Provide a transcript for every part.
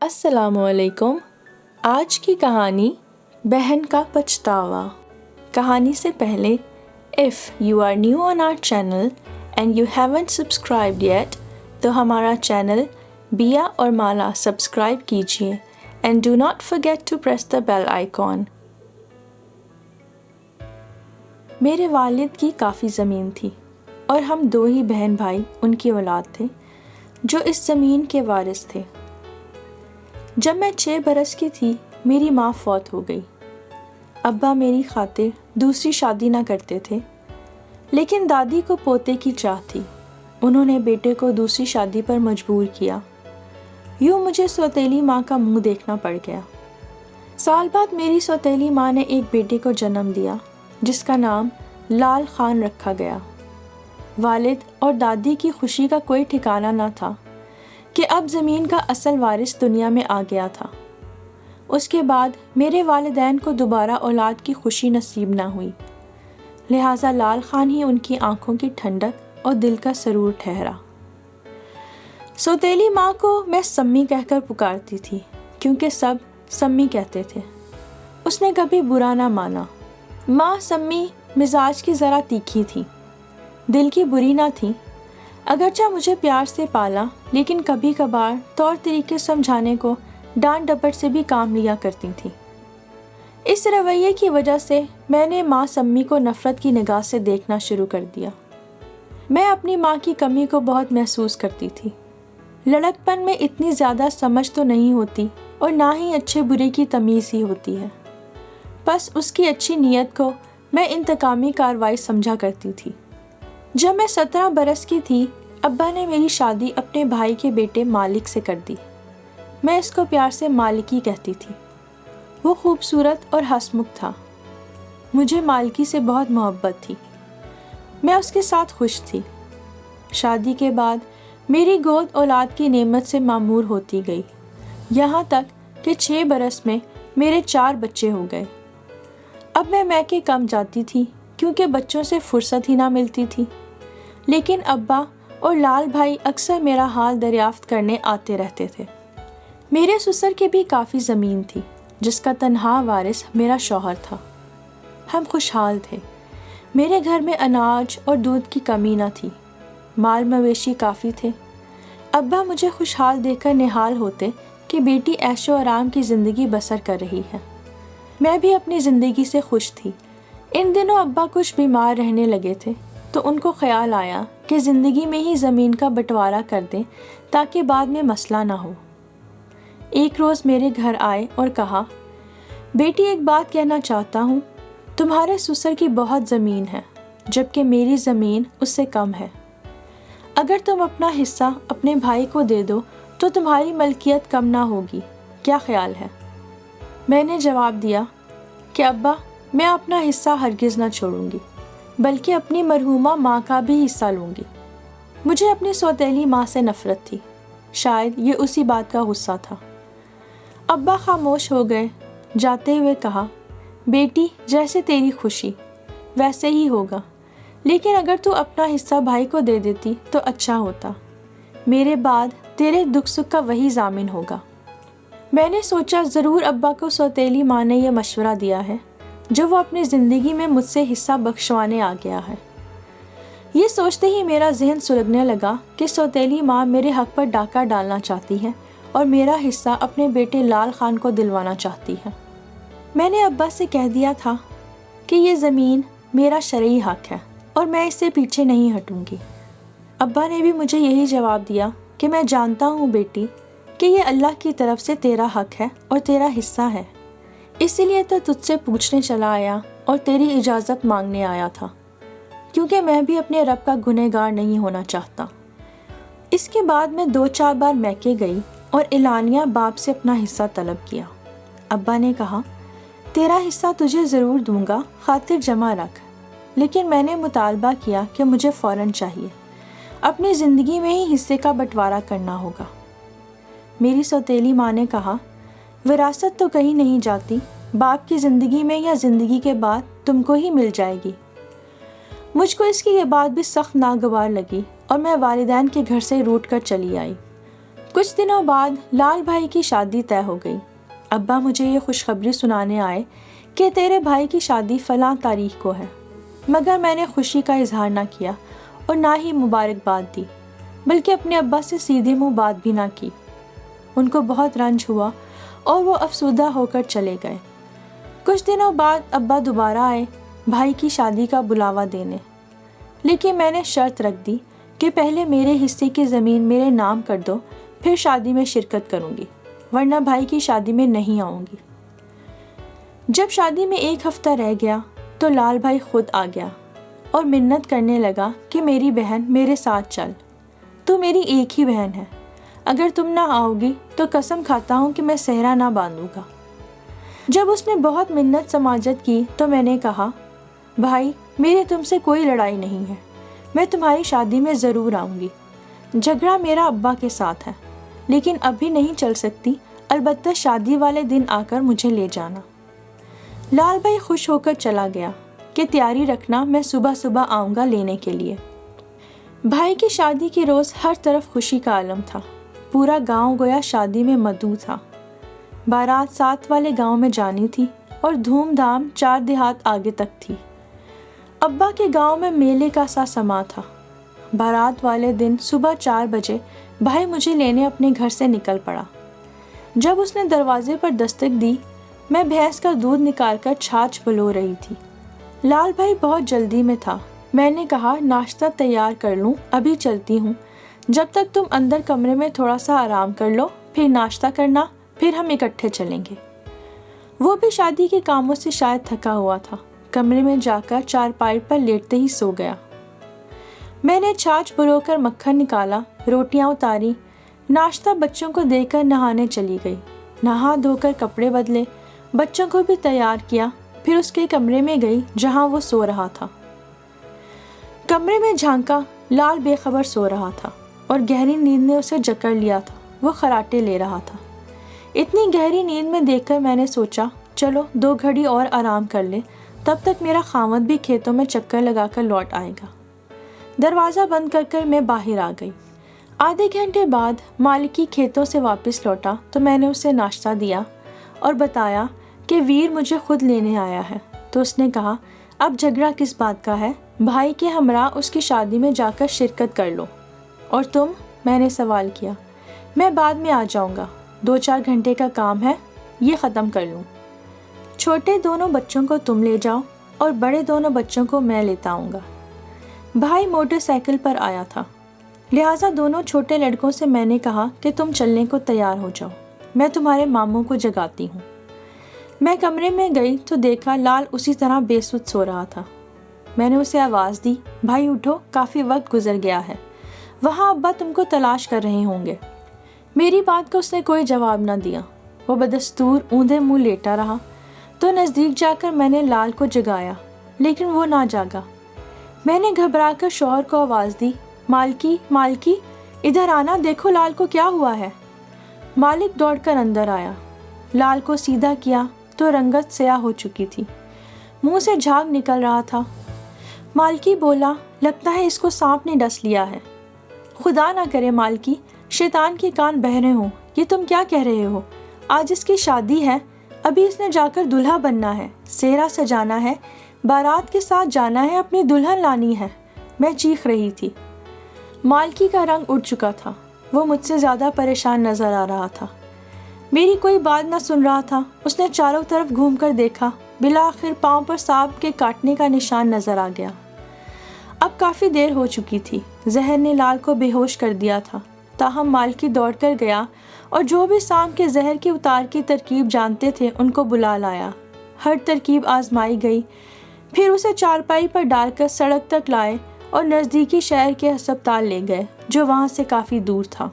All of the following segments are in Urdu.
السلام علیکم۔ آج کی کہانی بہن کا پچھتاوا۔ کہانی سے پہلے if you are new on our channel and you haven't subscribed yet تو ہمارا چینل بیا اور مالا سبسکرائب کیجیے and do not forget to press the bell icon۔ میرے والد کی کافی زمین تھی اور ہم 2 ہی بہن بھائی ان کی اولاد تھے جو اس زمین کے وارث تھے۔ جب میں 6 برس کی تھی میری ماں فوت ہو گئی۔ ابا میری خاطر دوسری شادی نہ کرتے تھے، لیکن دادی کو پوتے کی چاہ تھی۔ انہوں نے بیٹے کو دوسری شادی پر مجبور کیا۔ یوں مجھے سوتیلی ماں کا منہ دیکھنا پڑ گیا۔ سال بعد میری سوتیلی ماں نے ایک بیٹے کو جنم دیا جس کا نام لال خان رکھا گیا۔ والد اور دادی کی خوشی کا کوئی ٹھکانہ نہ تھا کہ اب زمین کا اصل وارث دنیا میں آ گیا تھا۔ اس کے بعد میرے والدین کو دوبارہ اولاد کی خوشی نصیب نہ ہوئی، لہٰذا لال خان ہی ان کی آنکھوں کی ٹھنڈک اور دل کا سرور ٹھہرا۔ سوتیلی ماں کو میں سمی کہہ کر پکارتی تھی کیونکہ سب سمی کہتے تھے۔ اس نے کبھی برا نہ مانا۔ ماں سمی مزاج کی ذرا تیکھی تھی، دل کی بری نہ تھی۔ اگرچہ مجھے پیار سے پالا، لیکن کبھی کبھار طور طریقے سمجھانے کو ڈانٹ ڈپٹ سے بھی کام لیا کرتی تھی۔ اس رویے کی وجہ سے میں نے ماں سمی کو نفرت کی نگاہ سے دیکھنا شروع کر دیا۔ میں اپنی ماں کی کمی کو بہت محسوس کرتی تھی۔ لڑکپن میں اتنی زیادہ سمجھ تو نہیں ہوتی اور نہ ہی اچھے برے کی تمیز ہی ہوتی ہے، بس اس کی اچھی نیت کو میں انتقامی کارروائی سمجھا کرتی تھی۔ جب میں 17 برس کی تھی، ابا نے میری شادی اپنے بھائی کے بیٹے مالک سے کر دی۔ میں اس کو پیار سے مالکی کہتی تھی۔ وہ خوبصورت اور ہنسمکھ تھا۔ مجھے مالکی سے بہت محبت تھی۔ میں اس کے ساتھ خوش تھی۔ شادی کے بعد میری گود اولاد کی نعمت سے معمور ہوتی گئی، یہاں تک کہ 6 برس میں میرے 4 بچے ہو گئے۔ اب میں میکے کم جاتی تھی کیونکہ بچوں سے فرصت ہی نہ ملتی تھی، لیکن ابا اور لال بھائی اکثر میرا حال دریافت کرنے آتے رہتے تھے۔ میرے سسر کی بھی کافی زمین تھی جس کا تنہا وارث میرا شوہر تھا۔ ہم خوشحال تھے۔ میرے گھر میں اناج اور دودھ کی کمی نہ تھی۔ مال مویشی کافی تھے۔ ابا مجھے خوشحال دیکھ کر نہال ہوتے کہ بیٹی عیش و آرام کی زندگی بسر کر رہی ہے۔ میں بھی اپنی زندگی سے خوش تھی۔ ان دنوں ابا کچھ بیمار رہنے لگے تھے تو ان کو خیال آیا کہ زندگی میں ہی زمین کا بٹوارا کر دیں تاکہ بعد میں مسئلہ نہ ہو۔ ایک روز میرے گھر آئے اور کہا، بیٹی ایک بات کہنا چاہتا ہوں، تمہارے سسر کی بہت زمین ہے جبکہ میری زمین اس سے کم ہے۔ اگر تم اپنا حصہ اپنے بھائی کو دے دو تو تمہاری ملکیت کم نہ ہوگی، کیا خیال ہے؟ میں نے جواب دیا کہ ابا، میں اپنا حصہ ہرگز نہ چھوڑوں گی، بلکہ اپنی مرحومہ ماں کا بھی حصہ لوں گی۔ مجھے اپنی سوتیلی ماں سے نفرت تھی، شاید یہ اسی بات کا غصہ تھا۔ ابا خاموش ہو گئے، جاتے ہوئے کہا، بیٹی جیسے تیری خوشی ویسے ہی ہوگا، لیکن اگر تو اپنا حصہ بھائی کو دے دیتی تو اچھا ہوتا۔ میرے بعد تیرے دکھ سکھ کا وہی ضامن ہوگا۔ میں نے سوچا ضرور ابا کو سوتیلی ماں نے یہ مشورہ دیا ہے جو وہ اپنی زندگی میں مجھ سے حصہ بخشوانے آ گیا ہے۔ یہ سوچتے ہی میرا ذہن سلگنے لگا کہ سوتیلی ماں میرے حق پر ڈاکہ ڈالنا چاہتی ہے اور میرا حصہ اپنے بیٹے لال خان کو دلوانا چاہتی ہے۔ میں نے ابا سے کہہ دیا تھا کہ یہ زمین میرا شرعی حق ہے اور میں اس سے پیچھے نہیں ہٹوں گی۔ ابا نے بھی مجھے یہی جواب دیا کہ میں جانتا ہوں بیٹی کہ یہ اللہ کی طرف سے تیرا حق ہے اور تیرا حصہ ہے، اسی لیے تو تجھ سے پوچھنے چلا آیا اور تیری اجازت مانگنے آیا تھا، کیونکہ میں بھی اپنے رب کا گنہگار نہیں ہونا چاہتا۔ اس کے بعد میں 2-4 بار میکے گئی اور اعلانیہ باپ سے اپنا حصہ طلب کیا۔ ابا نے کہا، تیرا حصہ تجھے ضرور دوں گا، خاطر جمع رکھ، لیکن میں نے مطالبہ کیا کہ مجھے فوراً چاہیے، اپنی زندگی میں ہی حصے کا بٹوارا کرنا ہوگا۔ میری سوتیلی ماں نے کہا، وراثت تو کہیں نہیں جاتی، باپ کی زندگی میں یا زندگی کے بعد تم کو ہی مل جائے گی۔ مجھ کو اس کی یہ بات بھی سخت ناگوار لگی اور میں والدین کے گھر سے روٹ کر چلی آئی۔ کچھ دنوں بعد لال بھائی کی شادی طے ہو گئی۔ ابا مجھے یہ خوشخبری سنانے آئے کہ تیرے بھائی کی شادی فلاں تاریخ کو ہے، مگر میں نے خوشی کا اظہار نہ کیا اور نہ ہی مبارکباد دی، بلکہ اپنے ابا سے سیدھے منہ بات بھی نہ کی۔ ان کو بہت رنج ہوا اور وہ افسردہ ہو کر چلے گئے۔ کچھ دنوں بعد ابا دوبارہ آئے بھائی کی شادی کا بلاوا دینے، لیکن میں نے شرط رکھ دی کہ پہلے میرے حصے کی زمین میرے نام کر دو، پھر شادی میں شرکت کروں گی، ورنہ بھائی کی شادی میں نہیں آؤں گی۔ جب شادی میں 1 ہفتہ رہ گیا تو لال بھائی خود آ گیا اور منت کرنے لگا کہ میری بہن میرے ساتھ چل، تو میری ایک ہی بہن ہے، اگر تم نہ آؤ گی تو قسم کھاتا ہوں کہ میں صحرا نہ باندھوں گا۔ جب اس نے بہت منت سماجت کی تو میں نے کہا، بھائی میری تم سے کوئی لڑائی نہیں ہے، میں تمہاری شادی میں ضرور آؤں گی۔ جھگڑا میرا ابا کے ساتھ ہے، لیکن ابھی نہیں چل سکتی، البتہ شادی والے دن آ کر مجھے لے جانا۔ لال بھائی خوش ہو کر چلا گیا کہ تیاری رکھنا، میں صبح صبح آؤں گا لینے کے لیے۔ بھائی کی شادی کے روز ہر طرف خوشی کا عالم تھا، پورا گاؤں گویا شادی میں مدعو تھا۔ بارات ساتھ والے گاؤں میں جانی تھی اور دھوم دھام 4 دیہات آگے تک تھی۔ ابا کے گاؤں میں میلے کا سا سما تھا۔ بارات والے دن صبح 4 بجے بھائی مجھے لینے اپنے گھر سے نکل پڑا۔ جب اس نے دروازے پر دستک دی، میں بھینس کا دودھ نکال کر چھاچھ بلو رہی تھی۔ لال بھائی بہت جلدی میں تھا۔ میں نے کہا، ناشتہ تیار کر لوں، ابھی چلتی ہوں، جب تک تم اندر کمرے میں تھوڑا سا آرام کر لو، پھر ناشتہ کرنا، پھر ہم اکٹھے چلیں گے۔ وہ بھی شادی کے کاموں سے شاید تھکا ہوا تھا، کمرے میں جا کر چارپائی پر لیٹتے ہی سو گیا۔ میں نے چھاچھ بلو کر مکھن نکالا، روٹیاں اتاری، ناشتہ بچوں کو دے کر نہانے چلی گئی، نہا دھو کر کپڑے بدلے، بچوں کو بھی تیار کیا، پھر اس کے کمرے میں گئی جہاں وہ سو رہا تھا۔ کمرے میں جھانکا، لال بے خبر سو رہا تھا اور گہری نیند نے اسے جکڑ لیا تھا، وہ خراٹے لے رہا تھا۔ اتنی گہری نیند میں دیکھ کر میں نے سوچا، چلو 2 گھڑی اور آرام کر لے، تب تک میرا خاوند بھی کھیتوں میں چکر لگا کر لوٹ آئے گا۔ دروازہ بند کر کر میں باہر آ گئی۔ آدھے گھنٹے بعد مالکی کھیتوں سے واپس لوٹا تو میں نے اسے ناشتہ دیا اور بتایا کہ ویر مجھے خود لینے آیا ہے۔ تو اس نے کہا، اب جھگڑا کس بات کا ہے؟ بھائی کے ہمراہ اس کی شادی میں جا کر شرکت کر لو۔ اور تم؟ میں نے سوال کیا۔ میں بعد میں آ جاؤں گا، 2-4 گھنٹے کا کام ہے، یہ ختم کر لوں۔ چھوٹے دونوں بچوں کو تم لے جاؤ اور بڑے دونوں بچوں کو میں لیتا آؤں گا۔ بھائی موٹر سائیکل پر آیا تھا، لہٰذا دونوں چھوٹے لڑکوں سے میں نے کہا کہ تم چلنے کو تیار ہو جاؤ، میں تمہارے ماموں کو جگاتی ہوں۔ میں کمرے میں گئی تو دیکھا لال اسی طرح بے سدھ سو رہا تھا۔ میں نے اسے آواز دی، بھائی اٹھو، کافی وقت گزر گیا ہے، وہاں ابا تم کو تلاش کر رہے ہوں گے۔ میری بات کو اس نے کوئی جواب نہ دیا، وہ بدستور اوندھے منہ لیٹا رہا۔ تو نزدیک جا کر میں نے لال کو جگایا، لیکن وہ نہ جاگا۔ میں نے گھبرا کر شوہر کو آواز دی، مالکی، مالکی، ادھر آنا، دیکھو لال کو کیا ہوا ہے۔ مالک دوڑ کر اندر آیا، لال کو سیدھا کیا تو رنگت سیاہ ہو چکی تھی، منہ سے جھاگ نکل رہا تھا۔ مالکی بولا، لگتا ہے اس کو سانپ نے ڈس لیا ہے۔ خدا نہ کرے مالکی، شیطان کے کان بہرے ہوں، یہ تم کیا کہہ رہے ہو؟ آج اس کی شادی ہے، ابھی اس نے جا کر دلہا بننا ہے، سہرا سجانا ہے، بارات کے ساتھ جانا ہے، اپنی دلہن لانی ہے۔ میں چیخ رہی تھی۔ مالکی کا رنگ اڑ چکا تھا، وہ مجھ سے زیادہ پریشان نظر آ رہا تھا۔ میری کوئی بات نہ سن رہا تھا۔ اس نے چاروں طرف گھوم کر دیکھا، بالآخر پاؤں پر سانپ کے کاٹنے کا نشان نظر آ گیا۔ اب کافی دیر ہو چکی تھی، زہر نے لال کو بے ہوش کر دیا تھا، تاہم مالکی دوڑ کر گیا اور جو بھی سانپ کے زہر کے اتار کی ترکیب جانتے تھے ان کو بلا لایا۔ ہر ترکیب آزمائی گئی، پھر اسے چارپائی پر ڈال کر سڑک تک لائے اور نزدیکی شہر کے ہسپتال لے گئے جو وہاں سے کافی دور تھا۔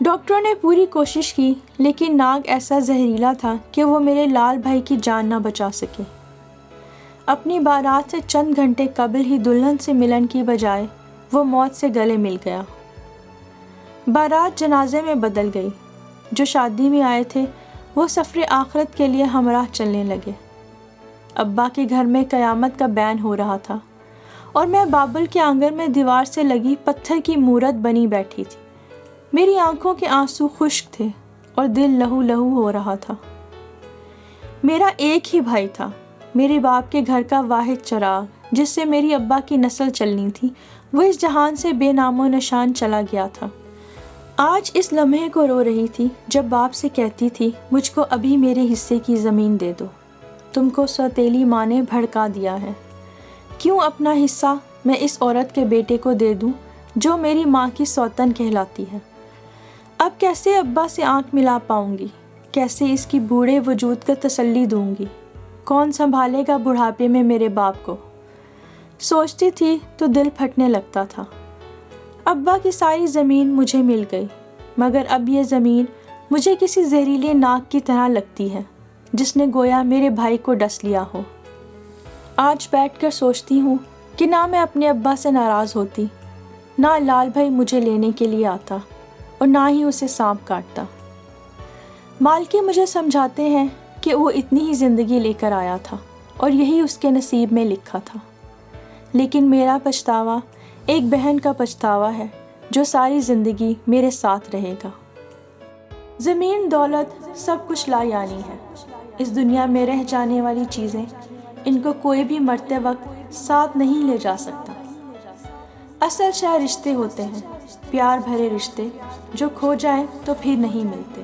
ڈاکٹروں نے پوری کوشش کی، لیکن ناگ ایسا زہریلا تھا کہ وہ میرے لال بھائی کی جان نہ بچا سکے۔ اپنی بارات سے چند گھنٹے قبل ہی دلہن سے ملن کی بجائے وہ موت سے گلے مل گیا۔ بارات جنازے میں بدل گئی۔ جو شادی میں آئے تھے وہ سفر آخرت کے لیے ہمراہ چلنے لگے۔ ابا کے گھر میں قیامت کا بین ہو رہا تھا اور میں بابل کے آنگن میں دیوار سے لگی پتھر کی مورت بنی بیٹھی تھی۔ میری آنکھوں کے آنسو خشک تھے اور دل لہو لہو ہو رہا تھا۔ میرا ایک ہی بھائی تھا، میرے باپ کے گھر کا واحد چراغ، جس سے میری ابا کی نسل چلنی تھی، وہ اس جہان سے بے نام و نشان چلا گیا تھا۔ آج اس لمحے کو رو رہی تھی جب باپ سے کہتی تھی مجھ کو ابھی میرے حصے کی زمین دے دو، تم کو سوتیلی ماں نے بھڑکا دیا ہے، کیوں اپنا حصہ میں اس عورت کے بیٹے کو دے دوں جو میری ماں کی سوتن کہلاتی ہے۔ اب کیسے ابا سے آنکھ ملا پاؤں گی، کیسے اس کی بوڑھے وجود کا تسلی دوں گی، کون سنبھالے گا بڑھاپے میں میرے باپ کو؟ سوچتی تھی تو دل پھٹنے لگتا تھا۔ ابا کی ساری زمین مجھے مل گئی، مگر اب یہ زمین مجھے کسی زہریلے ناگ کی طرح لگتی ہے جس نے گویا میرے بھائی کو ڈس لیا ہو۔ آج بیٹھ کر سوچتی ہوں کہ نہ میں اپنے ابا سے ناراض ہوتی، نہ لال بھائی مجھے لینے کے لیے آتا، اور نہ ہی اسے سانپ کاٹتا۔ مالکی مجھے سمجھاتے ہیں کہ وہ اتنی ہی زندگی لے کر آیا تھا اور یہی اس کے نصیب میں لکھا تھا، لیکن میرا پچھتاوا ایک بہن کا پچھتاوا ہے جو ساری زندگی میرے ساتھ رہے گا۔ زمین، دولت، سب کچھ لا یعنی ہے۔ اس دنیا میں رہ جانے والی چیزیں، ان کو کوئی بھی مرتے وقت ساتھ نہیں لے جا سکتا۔ اصل شے رشتے ہوتے ہیں، پیار بھرے رشتے جو کھو جائیں تو پھر نہیں ملتے۔